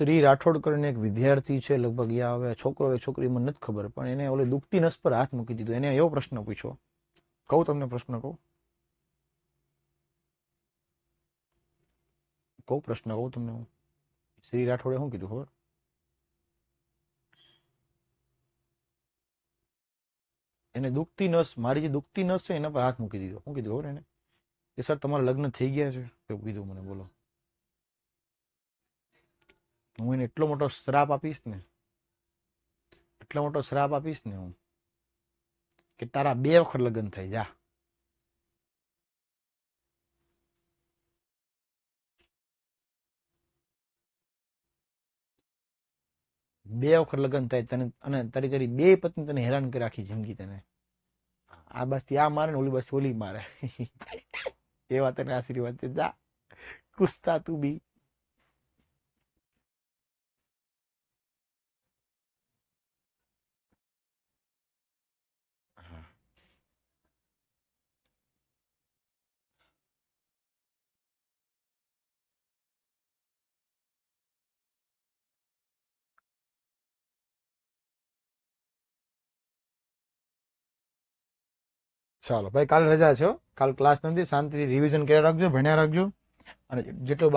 શ્રી રાઠોડ કરીને એક વિદ્યાર્થી છે, લગભગ યા હવે છોકરો એ છોકરી મને નથી ખબર, પણ એને ઓલી દુખતી નસ પર હાથ મૂકી દીધો. એને એવો પ્રશ્ન પૂછ્યો. કહું તમને પ્રશ્ન? કહું તમને હું. શ્રી રાઠોડે શું કીધું ખબર? એને દુખતી નસ, મારી જે દુખતી નસ છે એના પર હાથ મૂકી દીધો. શું કીધું ખબર એને? કે સર તમારા લગ્ન થઈ ગયા છે એવું કીધું મને. બોલો, હું એને એટલો મોટો શ્રાપ આપીશ ને, હું કે તારા 2 વખત લગ્ન થઈ જા. 2 વખત લગ્ન થાય તને, અને તારી 2 પત્ની તને હેરાન કરી આખી જિંદગી. તને આ બસથી આ મારે ને ઓલી બસ ઓલી મારે. એવા તને આશીર્વાદ છે. જા કુસ્તા તું બી. ચાલો ભાઈ, કાલે રજા છે. કાલ ક્લાસ નથી, શાંતિથી રિવિઝન કર્યા રાખજો, ભણ્યા રાખજો, અને જેટલો